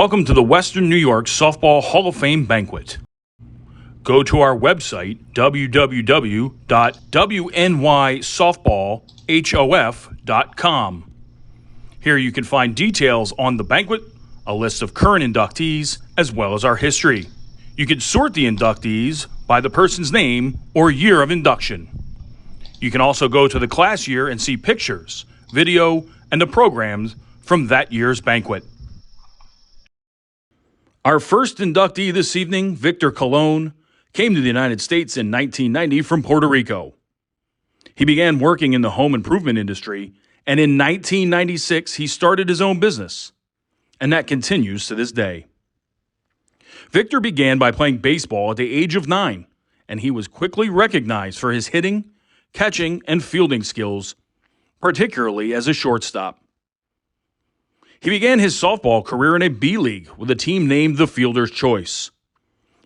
Welcome to the Western New York Softball Hall of Fame banquet. Go to our website, www.WNY Softball HOF.com. Here you can find details on the banquet, a list of current inductees, as well as our history. You can sort the inductees by the person's name or year of induction. You can also go to the class year and see pictures, video, and the programs from that year's banquet. Our first inductee this evening, Victor Cologne, came to the United States in 1990 from Puerto Rico. He began working in the home improvement industry, and in 1996 he started his own business, and that continues to this day. Victor began by playing baseball at the age of 9, and he was quickly recognized for his hitting, catching, and fielding skills, particularly as a shortstop. He began his softball career in a B League with a team named the Fielder's Choice.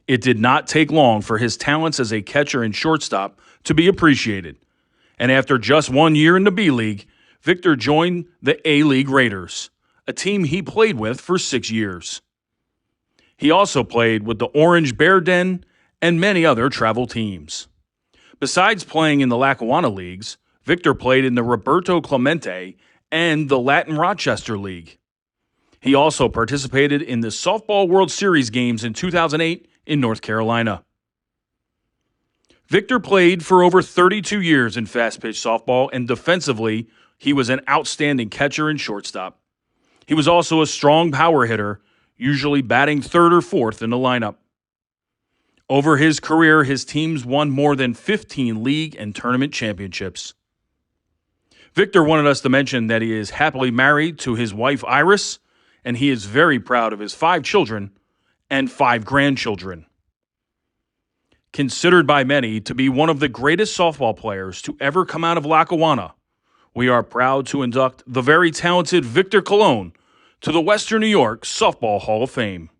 It did not take long for his talents as a catcher and shortstop to be appreciated, and after just 1 year in the B League, Victor joined the A-League Raiders, a team he played with for 6 years. He also played with the Orange Bear Den and many other travel teams. Besides playing in the Lackawanna Leagues, Victor played in the Roberto Clemente and the Latin Rochester League. He also participated in the Softball World Series games in 2008 in North Carolina. Victor played for over 32 years in fast-pitch softball, and defensively, he was an outstanding catcher and shortstop. He was also a strong power hitter, usually batting third or fourth in the lineup. Over his career, his teams won more than 15 league and tournament championships. Victor wanted us to mention that he is happily married to his wife Iris, and he is very proud of his 5 children and 5 grandchildren. Considered by many to be one of the greatest softball players to ever come out of Lackawanna, we are proud to induct the very talented Victor Cologne to the Western New York Softball Hall of Fame.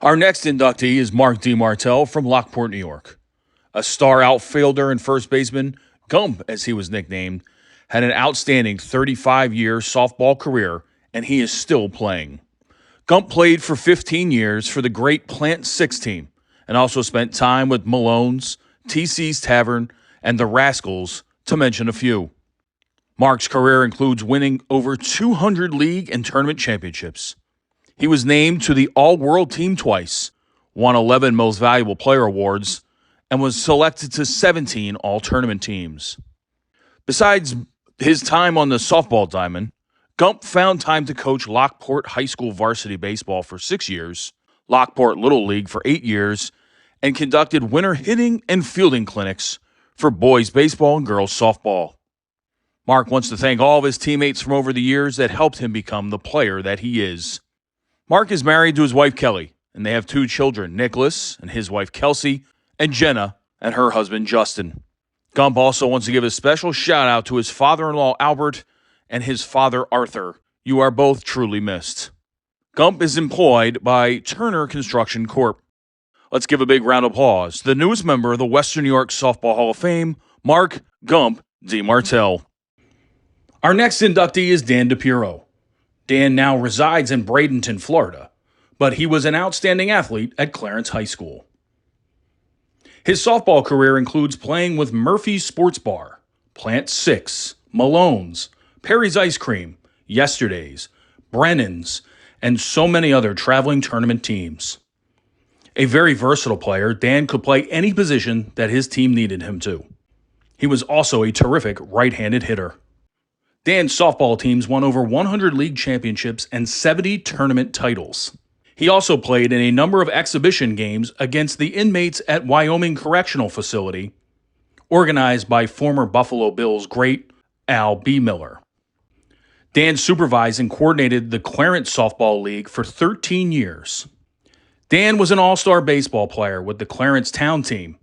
Our next inductee is Mark D. Martell from Lockport, New York. A star outfielder and first baseman, Gump as he was nicknamed, had an outstanding 35-year softball career, and he is still playing. Gump played for 15 years for the great Plant 6 team and also spent time with Malone's, TC's Tavern, and the Rascals, to mention a few. Mark's career includes winning over 200 league and tournament championships. He was named to the All-World team twice, won 11 Most Valuable Player awards, and was selected to 17 All-Tournament teams. Besides his time on the softball diamond, Gump found time to coach Lockport High School varsity baseball for 6 years, Lockport Little League for 8 years, and conducted winter hitting and fielding clinics for boys baseball and girls softball. Mark wants to thank all of his teammates from over the years that helped him become the player that he is. Mark is married to his wife Kelly, and they have 2 children, Nicholas and his wife Kelsey, and Jenna and her husband Justin. Gump also wants to give a special shout out to his father-in-law Albert and his father, Arthur. You are both truly missed. Gump is employed by Turner Construction Corp. Let's give a big round of applause to the newest member of the Western New York Softball Hall of Fame, Mark Gump D. Martell. Our next inductee is Dan DePiero. Dan now resides in Bradenton, Florida, but he was an outstanding athlete at Clarence High School. His softball career includes playing with Murphy's Sports Bar, Plant 6, Malone's, Perry's Ice Cream, Yesterday's, Brennan's, and so many other traveling tournament teams. A very versatile player, Dan could play any position that his team needed him to. He was also a terrific right-handed hitter. Dan's softball teams won over 100 league championships and 70 tournament titles. He also played in a number of exhibition games against the inmates at Wyoming Correctional Facility, organized by former Buffalo Bills great Al B. Miller. Dan supervised and coordinated the Clarence Softball League for 13 years. Dan was an all-star baseball player with the Clarence Town team,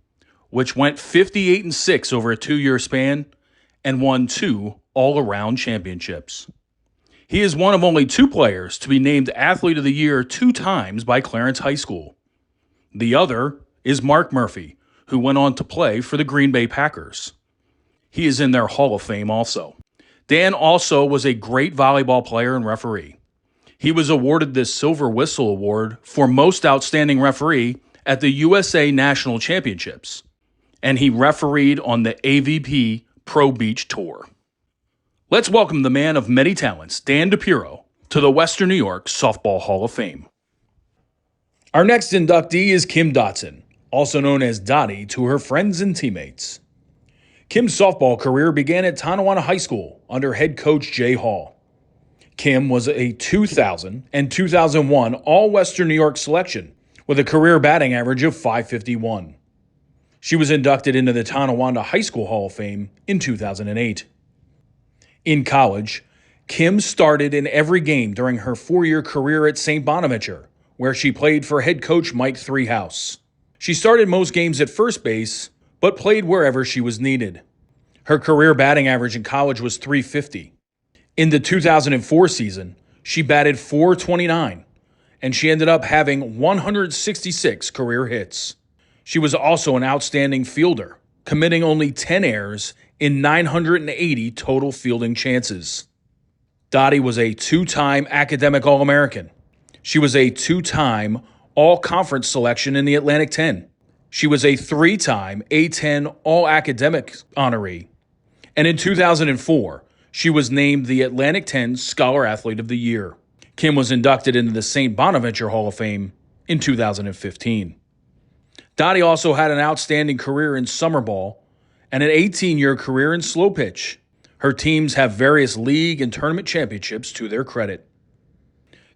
which went 58-6 over a 2-year span and won 2 all-around championships. He is one of only 2 players to be named Athlete of the Year 2 times by Clarence High School. The other is Mark Murphy, who went on to play for the Green Bay Packers. He is in their Hall of Fame also. Dan also was a great volleyball player and referee. He was awarded the Silver Whistle Award for Most Outstanding Referee at the USA National Championships, and he refereed on the AVP Pro Beach Tour. Let's welcome the man of many talents, Dan DePiro, to the Western New York Softball Hall of Fame. Our next inductee is Kim Dotson, also known as Dottie to her friends and teammates. Kim's softball career began at Tonawanda High School under head coach Jay Hall. Kim was a 2000 and 2001 All-Western New York selection with a career batting average of .551. She was inducted into the Tonawanda High School Hall of Fame in 2008. In college, Kim started in every game during her four-year career at St. Bonaventure, where she played for head coach Mike Threehouse. She started most games at first base, but played wherever she was needed. Her career batting average in college was .350. In the 2004 season, she batted .429, and she ended up having 166 career hits. She was also an outstanding fielder, committing only 10 errors in 980 total fielding chances. Dottie was a two-time academic All-American. She was a two-time All-Conference selection in the Atlantic 10. She was a three-time A10 All-Academic honoree. And in 2004, she was named the Atlantic 10 Scholar Athlete of the Year. Kim was inducted into the St. Bonaventure Hall of Fame in 2015. Dottie also had an outstanding career in summer ball and an 18-year career in slow pitch. Her teams have various league and tournament championships to their credit.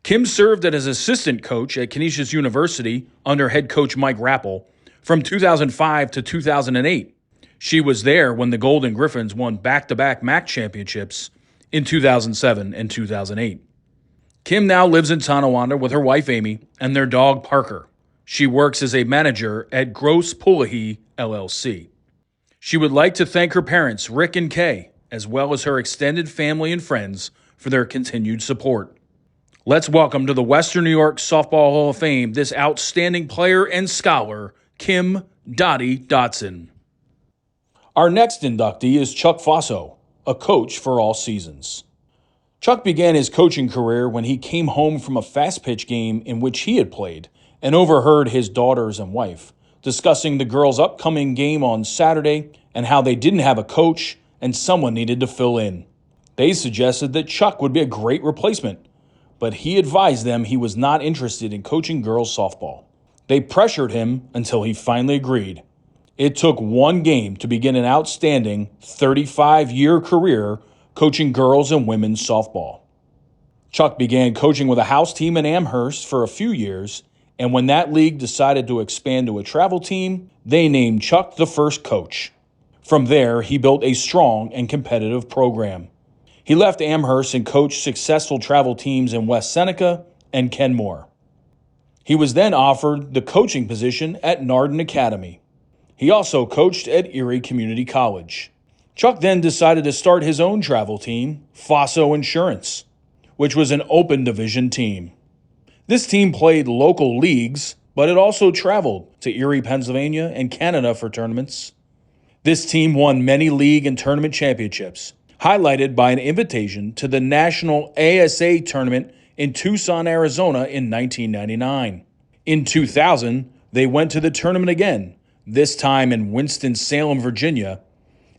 Kim served as assistant coach at Canisius University under head coach Mike Rappel from 2005 to 2008. She was there when the Golden Griffins won back-to-back MAC championships in 2007 and 2008. Kim now lives in Tonawanda with her wife Amy and their dog Parker. She works as a manager at Gross Pullahy LLC. She would like to thank her parents, Rick and Kay, as well as her extended family and friends for their continued support. Let's welcome to the Western New York Softball Hall of Fame this outstanding player and scholar, Kim Dottie Dotson. Our next inductee is Chuck Foso, a coach for all seasons. Chuck began his coaching career when he came home from a fast pitch game in which he had played and overheard his daughters and wife discussing the girls' upcoming game on Saturday and how they didn't have a coach and someone needed to fill in. They suggested that Chuck would be a great replacement, but he advised them he was not interested in coaching girls softball. They pressured him until he finally agreed. It took one game to begin an outstanding 35-year career coaching girls and women's softball. Chuck began coaching with a house team in Amherst for a few years, and when that league decided to expand to a travel team, they named Chuck the first coach. From there, he built a strong and competitive program. He left Amherst and coached successful travel teams in West Seneca and Kenmore. He was then offered the coaching position at Narden Academy. He also coached at Erie Community College. Chuck then decided to start his own travel team, Foso Insurance, which was an open division team. This team played local leagues, but it also traveled to Erie, Pennsylvania, and Canada for tournaments. This team won many league and tournament championships, highlighted by an invitation to the National ASA Tournament in Tucson, Arizona in 1999. In 2000, they went to the tournament again, this time in Winston-Salem, Virginia,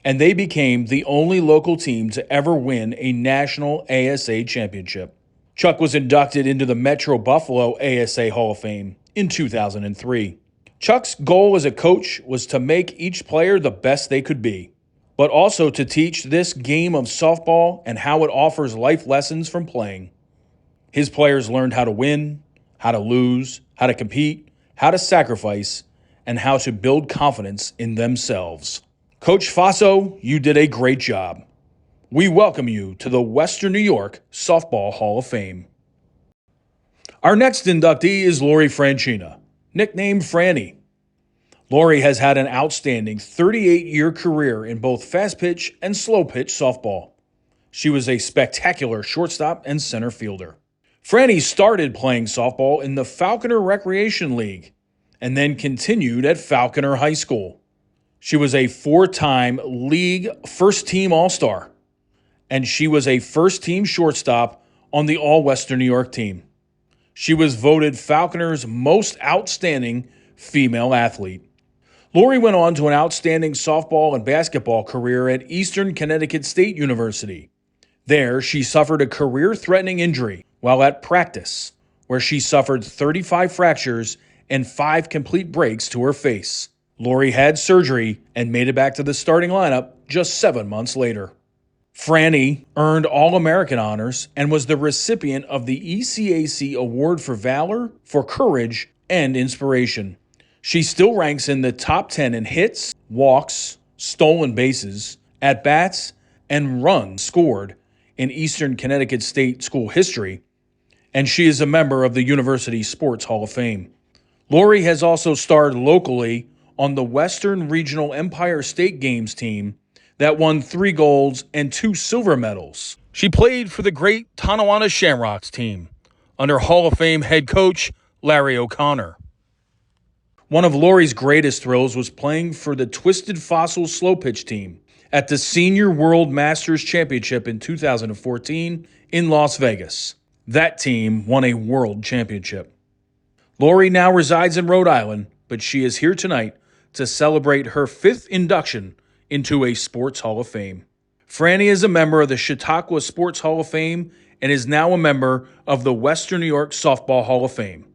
and they became the only local team to ever win a National ASA championship. Chuck was inducted into the Metro Buffalo ASA Hall of Fame in 2003. Chuck's goal as a coach was to make each player the best they could be, but also to teach this game of softball and how it offers life lessons from playing. His players learned how to win, how to lose, how to compete, how to sacrifice, and how to build confidence in themselves. Coach Foso, you did a great job. We welcome you to the Western New York Softball Hall of Fame. Our next inductee is Lori Franina, nicknamed Franny. Lori has had an outstanding 38-year career in both fast pitch and slow pitch softball. She was a spectacular shortstop and center fielder. Franny started playing softball in the Falconer Recreation League and then continued at Falconer High School. She was a four-time league first-team All-Star, and she was a first-team shortstop on the All-Western New York team. She was voted Falconer's most outstanding female athlete. Lori went on to an outstanding softball and basketball career at Eastern Connecticut State University. There, she suffered a career-threatening injury while at practice, where she suffered 35 fractures and 5 complete breaks to her face. Lori had surgery and made it back to the starting lineup just 7 months later. Franny earned All-American honors and was the recipient of the ECAC Award for Valor, for Courage, and Inspiration. She still ranks in the top 10 in hits, walks, stolen bases, at-bats, and runs scored in Eastern Connecticut State school history, and she is a member of the University Sports Hall of Fame. Lori has also starred locally on the Western Regional Empire State Games team that won 3 golds and 2 silver medals. She played for the great Tonawanda Shamrocks team under Hall of Fame head coach Larry O'Connor. One of Lori's greatest thrills was playing for the Twisted Fossil slow pitch team at the Senior World Masters Championship in 2014 in Las Vegas. That team won a world championship. Lori now resides in Rhode Island, but she is here tonight to celebrate her 5th induction into a Sports Hall of Fame. Franny is a member of the Chautauqua Sports Hall of Fame and is now a member of the Western New York Softball Hall of Fame.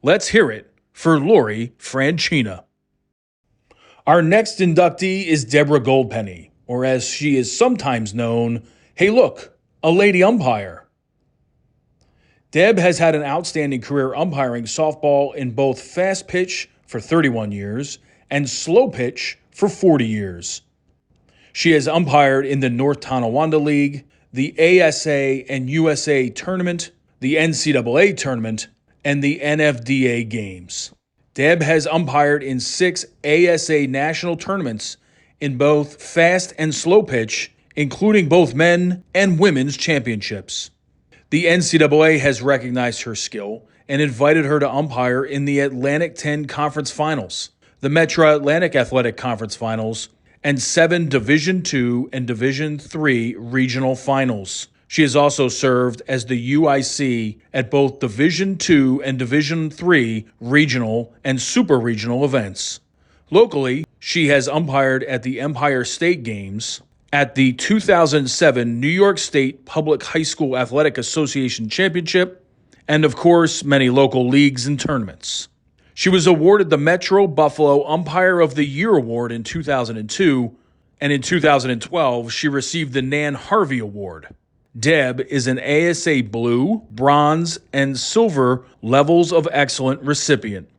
Let's hear it for Lori Franchina. Our next inductee is Deborah Gold-Penney, or as she is sometimes known, hey look, a lady umpire. Deb has had an outstanding career umpiring softball in both fast pitch for 31 years and slow pitch for 40 years. She has umpired in the North Tonawanda League, the ASA and USA Tournament, the NCAA Tournament, and the NFDA Games. Deb has umpired in 6 ASA national tournaments in both fast and slow pitch, including both men and women's championships. The NCAA has recognized her skill and invited her to umpire in the Atlantic 10 Conference Finals, the Metro Atlantic Athletic Conference Finals, and 7 Division II and Division III regional finals. She has also served as the UIC at both Division II and Division III regional and super regional events. Locally, she has umpired at the Empire State Games, at the 2007 New York State Public High School Athletic Association Championship, and of course, many local leagues and tournaments. She was awarded the Metro Buffalo Umpire of the Year Award in 2002, and in 2012, she received the Nan Harvey Award. Deb is an ASA Blue, Bronze, and Silver Levels of Excellent recipient.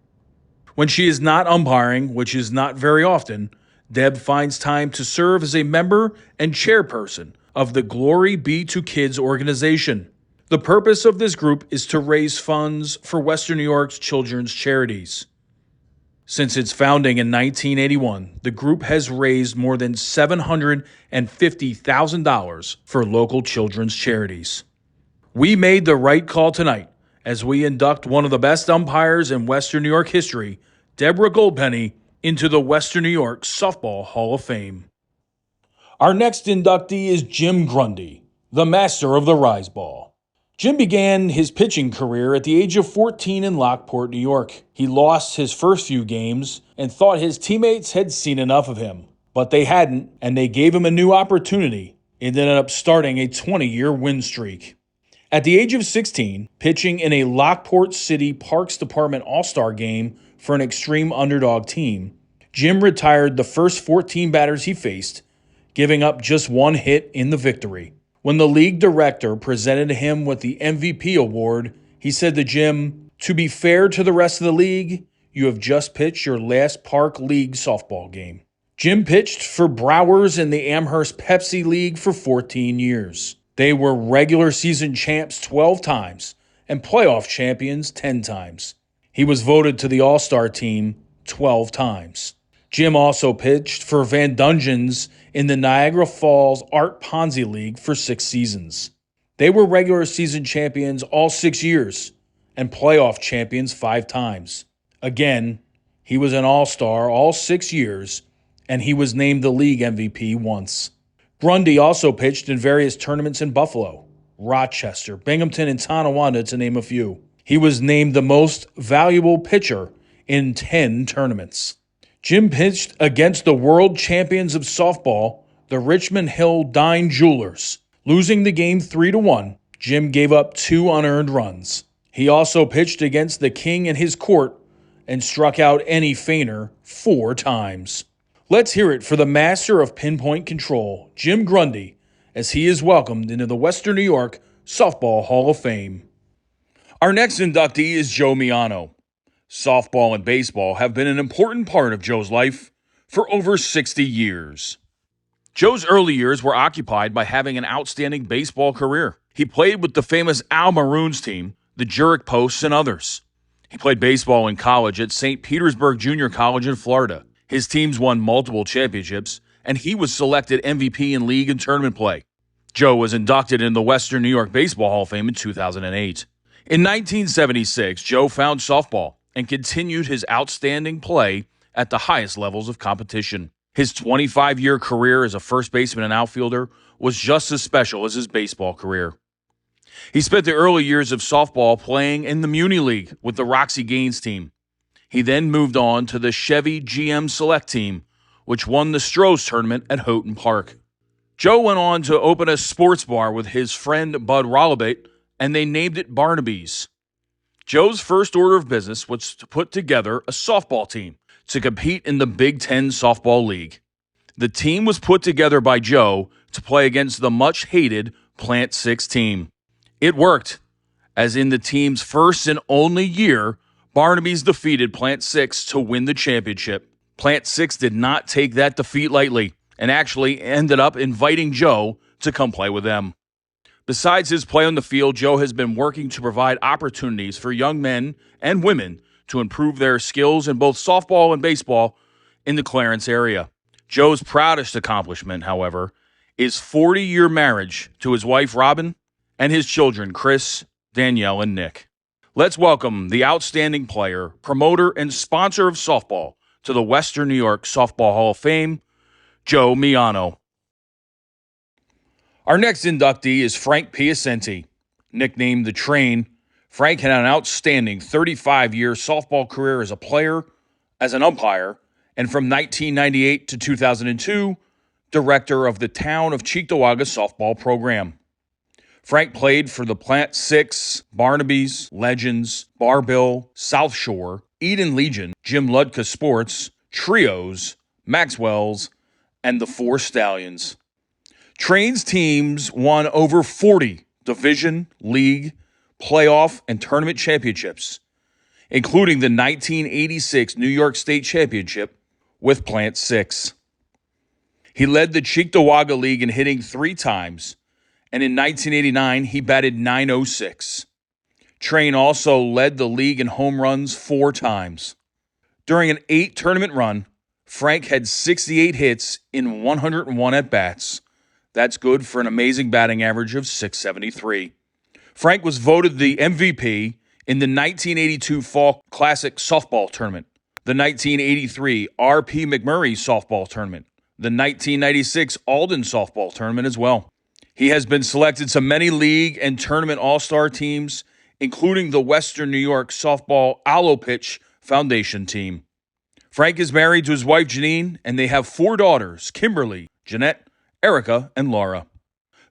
When she is not umpiring, which is not very often, Deb finds time to serve as a member and chairperson of the Glory Be to Kids organization. The purpose of this group is to raise funds for Western New York's children's charities. Since its founding in 1981, the group has raised more than $750,000 for local children's charities. We made the right call tonight as we induct one of the best umpires in Western New York history, Deborah Gold-Penney, into the Western New York Softball Hall of Fame. Our next inductee is Jim Grundy, the master of the rise ball. Jim began his pitching career at the age of 14 in Lockport, New York. He lost his first few games and thought his teammates had seen enough of him, but they hadn't, and they gave him a new opportunity. It ended up starting a 20-year win streak. At the age of 16, pitching in a Lockport City Parks Department All-Star game for an extreme underdog team, Jim retired the first 14 batters he faced, giving up just 1 hit in the victory. When the league director presented him with the MVP award, he said to Jim, "To be fair to the rest of the league, you have just pitched your last Park League softball game." Jim pitched for Browers in the Amherst Pepsi League for 14 years. They were regular season champs 12 times and playoff champions 10 times. He was voted to the All-Star team 12 times. Jim also pitched for Van Dungens in the Niagara Falls Art Ponzi League for 6 seasons. They were regular season champions all 6 years and playoff champions 5 times. Again, he was an All-Star all 6 years, and he was named the league MVP once. Grundy also pitched in various tournaments in Buffalo, Rochester, Binghamton, and Tonawanda, to name a few. He was named the most valuable pitcher in 10 tournaments. Jim pitched against the world champions of softball, the Richmond Hill Dine Jewelers. Losing the game 3-1, Jim gave up 2 unearned runs. He also pitched against the king and his court and struck out any feigner 4 times. Let's hear it for the master of pinpoint control, Jim Grundy, as he is welcomed into the Western New York Softball Hall of Fame. Our next inductee is Joe Miano. Softball and baseball have been an important part of Joe's life for over 60 years. Joe's early years were occupied by having an outstanding baseball career. He played with the famous Al Maroons team, the Jurek Posts, and others. He played baseball in college at St. Petersburg Junior College in Florida. His teams won multiple championships, and he was selected MVP in league and tournament play. Joe was inducted in the Western New York Baseball Hall of Fame in 2008. In 1976, Joe found softball and continued his outstanding play at the highest levels of competition. His 25-year career as a first baseman and outfielder was just as special as his baseball career. He spent the early years of softball playing in the Muni League with the Roxy Gaines team. He then moved on to the Chevy GM Select team, which won the Strohs tournament at Houghton Park. Joe went on to open a sports bar with his friend Bud Rolabate, and they named it Barnaby's. Joe's first order of business was to put together a softball team to compete in the Big Ten Softball League. The team was put together by Joe to play against the much-hated Plant 6 team. It worked, as in the team's first and only year, Barnaby's defeated Plant 6 to win the championship. Plant 6 did not take that defeat lightly and actually ended up inviting Joe to come play with them. Besides his play on the field, Joe has been working to provide opportunities for young men and women to improve their skills in both softball and baseball in the Clarence area. Joe's proudest accomplishment, however, is 40-year marriage to his wife, Robin, and his children, Chris, Danielle, and Nick. Let's welcome the outstanding player, promoter, and sponsor of softball to the Western New York Softball Hall of Fame, Joe Miano. Our next inductee is Frank Piacenti. Nicknamed the Train, Frank had an outstanding 35-year softball career as a player, as an umpire, and from 1998 to 2002, director of the town of Cheektowaga softball program. Frank played for the Plant 6, Barnaby's, Legends, Barbill, South Shore, Eden Legion, Jim Ludka Sports, Trios, Maxwell's, and the Four Stallions. Train's teams won over 40 division, league, playoff, and tournament championships, including the 1986 New York State Championship with Plant 6. He led the Cheektowaga League in hitting 3 times, and in 1989, he batted .906. Train also led the league in home runs 4 times. During an 8-tournament run, Frank had 68 hits in 101 at-bats. That's good for an amazing batting average of .673. Frank was voted the MVP in the 1982 Fall Classic Softball Tournament, the 1983 R.P. McMurray Softball Tournament, the 1996 Alden Softball Tournament as well. He has been selected to many league and tournament all-star teams, including the Western New York Softball Aloe Pitch Foundation team. Frank is married to his wife, Janine, and they have 4 daughters, Kimberly, Jeanette, Erica, and Laura.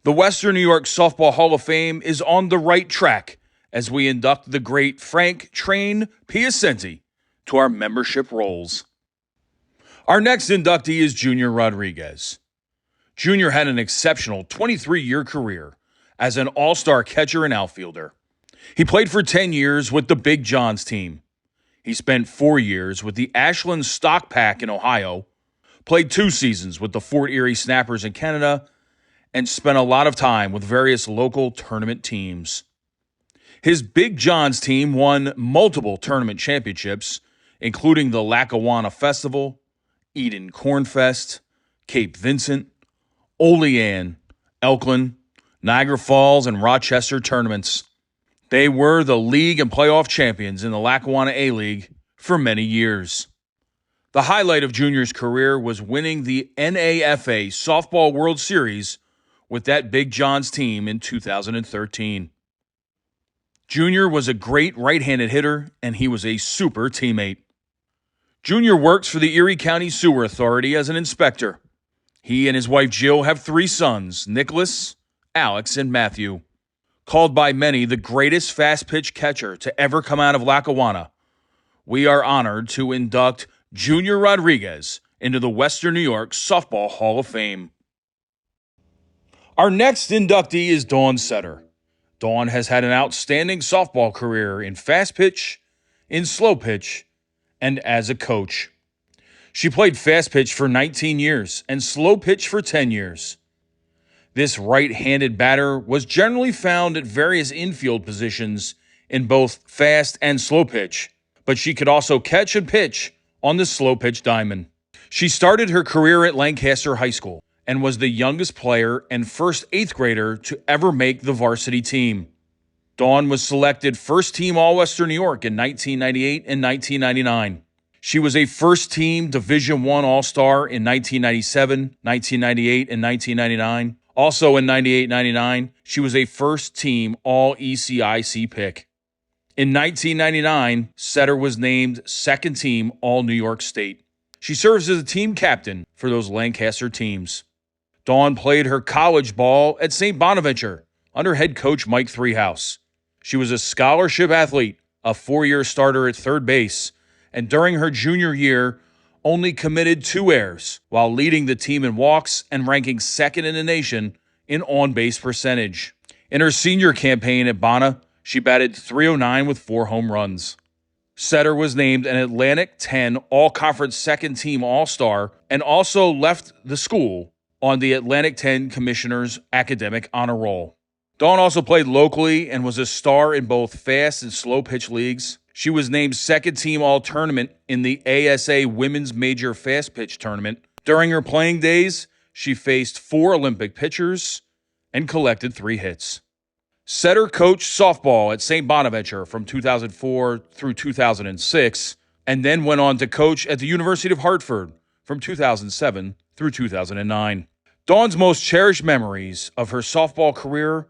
The Western New York Softball Hall of Fame is on the right track as we induct the great Frank Train Piacenti to our membership rolls. Our next inductee is Junior Rodriguez. Junior had an exceptional 23-year career as an all-star catcher and outfielder. He played for 10 years with the Big Johns team. He spent 4 years with the Ashland Stock Pack in Ohio, played 2 seasons with the Fort Erie Snappers in Canada, and spent a lot of time with various local tournament teams. His Big Johns team won multiple tournament championships, including the Lackawanna Festival, Eden Cornfest, Cape Vincent, Olean, Elkland, Niagara Falls, and Rochester tournaments. They were the league and playoff champions in the Lackawanna A-League for many years. The highlight of Junior's career was winning the NAFA Softball World Series with that Big John's team in 2013. Junior was a great right-handed hitter, and he was a super teammate. Junior works for the Erie County Sewer Authority as an inspector. He and his wife Jill have 3 sons, Nicholas, Alex, and Matthew. Called by many the greatest fast-pitch catcher to ever come out of Lackawanna, we are honored to induct Junior Rodriguez into the Western New York Softball Hall of Fame. Our next inductee is Dawn Setter. Dawn has had an outstanding softball career in fast pitch, in slow pitch, and as a coach. She played fast pitch for 19 years and slow pitch for 10 years. This right-handed batter was generally found at various infield positions in both fast and slow pitch, but she could also catch and pitch on the slow pitch diamond. She started her career at Lancaster High School and was the youngest player and first 8th grader to ever make the varsity team. Dawn was selected first team All-Western New York in 1998 and 1999. She was a first-team Division I All-Star in 1997, 1998, and 1999. Also in 98-99, she was a first-team All-ECIC pick. In 1999, Setter was named second-team All-New York State. She serves as a team captain for those Lancaster teams. Dawn played her college ball at St. Bonaventure under head coach Mike Threehouse. She was a scholarship athlete, a 4-year starter at third base, and during her junior year, only committed 2 errors while leading the team in walks and ranking second in the nation in on-base percentage. In her senior campaign at Bona, she batted .309 with 4 home runs. Setter was named an Atlantic 10 All-Conference second-team All-Star and also left the school on the Atlantic 10 Commissioner's Academic Honor Roll. Dawn also played locally and was a star in both fast and slow pitch leagues. She was named second-team All-Tournament in the ASA Women's Major Fast Pitch Tournament. During her playing days, she faced 4 Olympic pitchers and collected 3 hits. Setter coached softball at St. Bonaventure from 2004 through 2006, and then went on to coach at the University of Hartford from 2007 through 2009. Dawn's most cherished memories of her softball career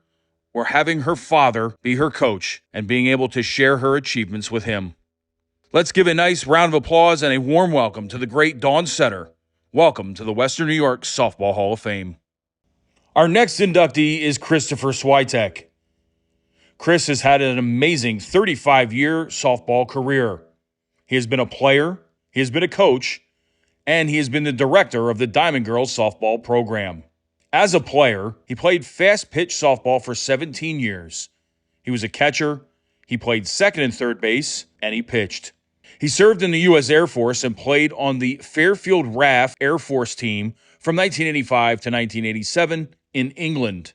were having her father be her coach and being able to share her achievements with him. Let's give a nice round of applause and a warm welcome to the great Dawn Setter. Welcome to the Western New York Softball Hall of Fame. Our next inductee is Christopher Switek. Chris has had an amazing 35-year softball career. He has been a player, he has been a coach, and he has been the director of the Diamond Girls softball program. As a player, he played fast-pitch softball for 17 years. He was a catcher, he played second and third base, and he pitched. He served in the U.S. Air Force and played on the Fairfield RAF Air Force team from 1985 to 1987 in England.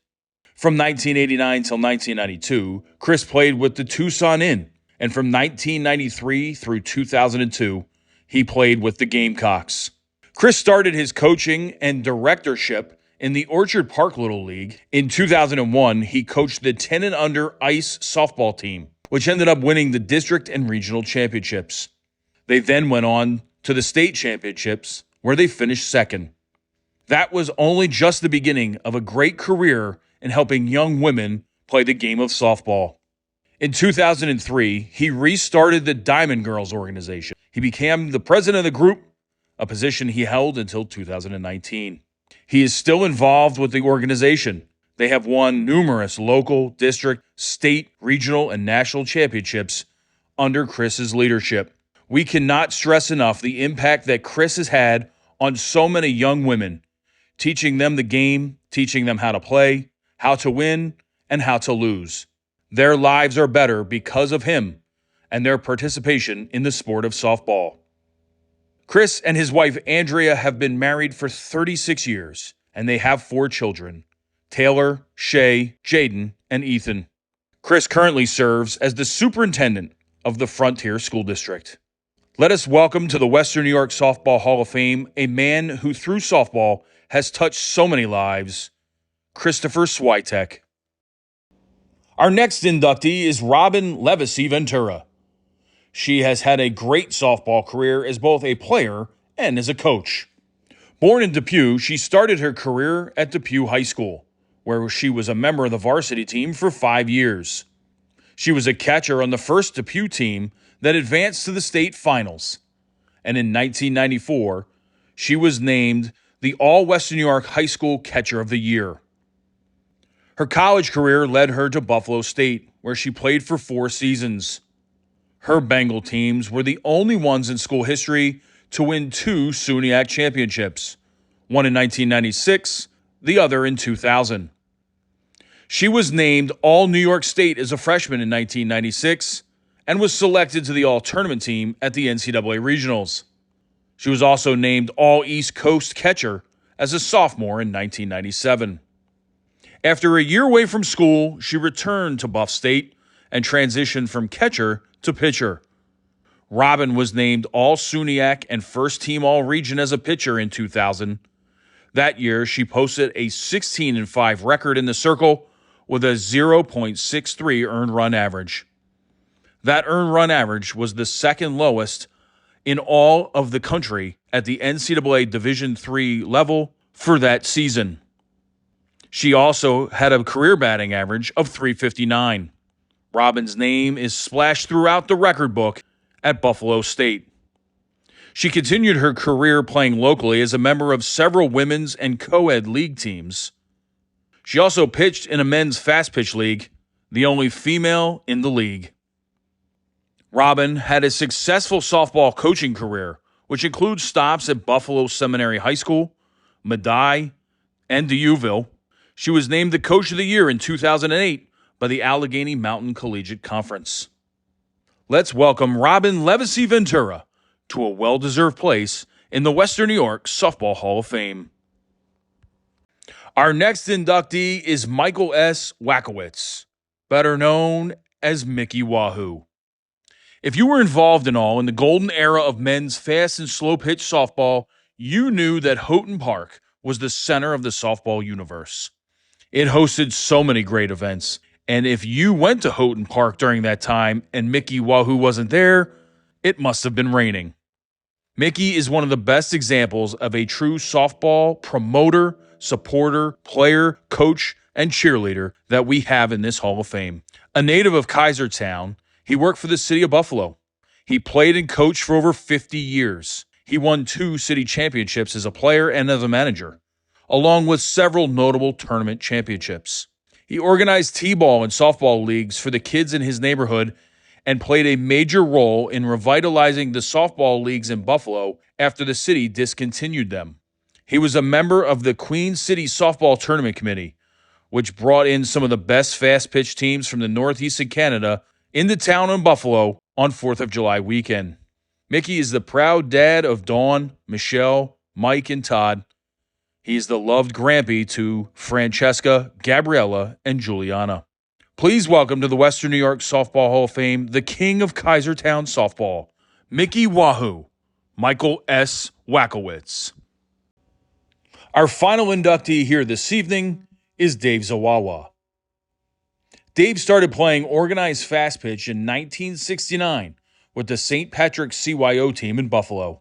From 1989 till 1992, Chris played with the Tucson Inn, and from 1993 through 2002, he played with the Gamecocks. Chris started his coaching and directorship in the Orchard Park Little League. In 2001, he coached the 10 and under ice softball team, which ended up winning the district and regional championships. They then went on to the state championships, where they finished second. That was only just the beginning of a great career in helping young women play the game of softball. In 2003, he restarted the Diamond Girls organization. He became the president of the group, a position he held until 2019. He is still involved with the organization. They have won numerous local, district, state, regional, and national championships under Chris's leadership. We cannot stress enough the impact that Chris has had on so many young women, teaching them the game, teaching them how to play, how to win, and how to lose. Their lives are better because of him and their participation in the sport of softball. Chris and his wife Andrea have been married for 36 years, and they have 4 children, Taylor, Shay, Jaden, and Ethan. Chris currently serves as the superintendent of the Frontier School District. Let us welcome to the Western New York Softball Hall of Fame a man who through softball has touched so many lives, Christopher Switek. Our next inductee is Robin Levy-Ventura. She has had a great softball career as both a player and as a coach. Born in Depew, she started her career at Depew High School, where she was a member of the varsity team for 5 years. She was a catcher on the first Depew team that advanced to the state finals. And in 1994, she was named the All-Western New York High School Catcher of the Year. Her college career led her to Buffalo State, where she played for 4 seasons. Her Bengal teams were the only ones in school history to win 2 SUNYAC championships, one in 1996, the other in 2000. She was named All-New York State as a freshman in 1996 and was selected to the All-Tournament team at the NCAA Regionals. She was also named All-East Coast Catcher as a sophomore in 1997. After a year away from school, she returned to Buff State and transitioned from catcher to pitcher. Robin was named All-SUNYAC and First-Team All-Region as a pitcher in 2000. That year, she posted a 16-5 record in the circle with a 0.63 earned run average. That earned run average was the second lowest in all of the country at the NCAA Division III level for that season. She also had a career batting average of .359. Robin's name is splashed throughout the record book at Buffalo State. She continued her career playing locally as a member of several women's and co-ed league teams. She also pitched in a men's fast pitch league, the only female in the league. Robin had a successful softball coaching career, which includes stops at Buffalo Seminary High School, Medaille, and Deauville. She was named the Coach of the Year in 2008 by the Allegheny Mountain Collegiate Conference. Let's welcome Robin Levy-Ventura to a well-deserved place in the Western New York Softball Hall of Fame. Our next inductee is Michael S. Wackwitz, better known as Mickey Wahoo. If you were involved in the golden era of men's fast and slow pitch softball, you knew that Houghton Park was the center of the softball universe. It hosted so many great events, and if you went to Houghton Park during that time and Mickey Wahoo wasn't there, it must have been raining. Mickey is one of the best examples of a true softball promoter, supporter, player, coach, and cheerleader that we have in this Hall of Fame. A native of Kaisertown, he worked for the city of Buffalo. He played and coached for over 50 years. He won 2 city championships as a player and as a manager, along with several notable tournament championships. He organized t-ball and softball leagues for the kids in his neighborhood and played a major role in revitalizing the softball leagues in Buffalo after the city discontinued them. He was a member of the Queen City Softball Tournament Committee, which brought in some of the best fast-pitch teams from the Northeast of Canada into town in Buffalo on 4th of July weekend. Mickey is the proud dad of Dawn, Michelle, Mike, and Todd. He is the loved Grampy to Francesca, Gabriella, and Juliana. Please welcome to the Western New York Softball Hall of Fame, the king of Kaisertown softball, Mickey Wahoo, Michael S. Wackwitz. Our final inductee here this evening is Dave Zahwa. Dave started playing organized fast pitch in 1969 with the St. Patrick's CYO team in Buffalo.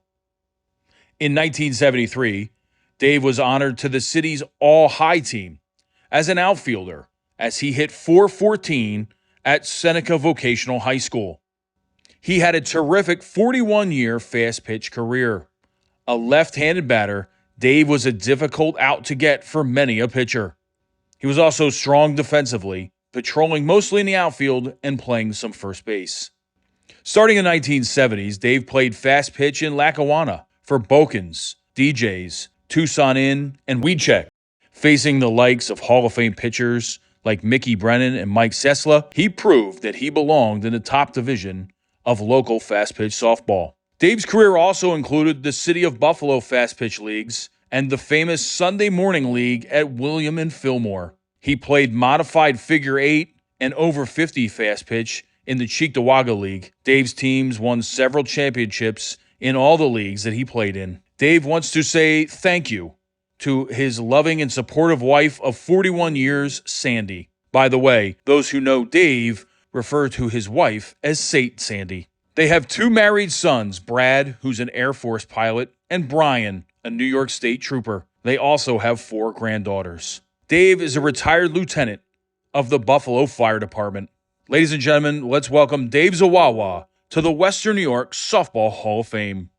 In 1973, Dave was honored to the city's all-high team as an outfielder as he hit .414 at Seneca Vocational High School. He had a terrific 41-year fast-pitch career. A left-handed batter, Dave was a difficult out to get for many a pitcher. He was also strong defensively, patrolling mostly in the outfield and playing some first base. Starting in the 1970s, Dave played fast pitch in Lackawanna for Bokens, DJs, Tucson Inn, and Weedcheck. Facing the likes of Hall of Fame pitchers like Mickey Brennan and Mike Sesla, he proved that he belonged in the top division of local fast pitch softball. Dave's career also included the City of Buffalo Fast Pitch Leagues and the famous Sunday Morning League at William and Fillmore. He played modified figure 8 and over 50 fast pitch in the Cheektowaga League. Dave's teams won several championships in all the leagues that he played in. Dave wants to say thank you to his loving and supportive wife of 41 years, Sandy. By the way, those who know Dave refer to his wife as Saint Sandy. They have 2 married sons, Brad, who's an Air Force pilot, and Brian, a New York State trooper. They also have 4 granddaughters. Dave is a retired lieutenant of the Buffalo Fire Department. Ladies and gentlemen, let's welcome Dave Zahwa to the Western New York Softball Hall of Fame.